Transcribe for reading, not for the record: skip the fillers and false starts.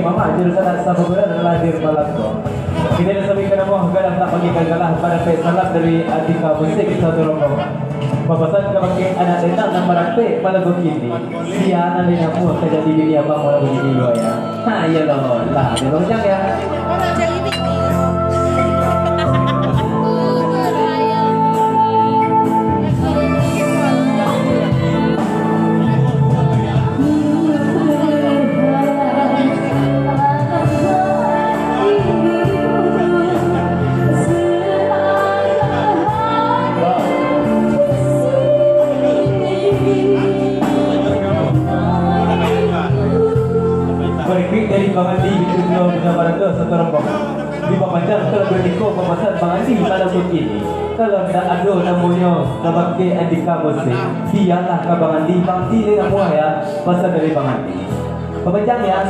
mama jurusan sa pagulan na lahir balat ko. Kita nasabi ka na mo hanggang na pagkikagalah para kay salat dari ating kabusik sa turong ko. Papasan ka maging anak din ng maragpe palagot hindi. Siya na rin ako kaya di niya pa mo na bunyiyo ya. Ha, yan o. Lahat. Diba ko ya? Berikut dari Bangandi Bintang Bina Barangga satu rambang. Di Papanjang kalau berdiko pemasan Bangandi pada bukti ini. Kalau tidak ada namanya nabakti Andika Bose. Dialah ke Bangandi Bangti ni nama ya pasal dari Bangandi. Papanjang ya.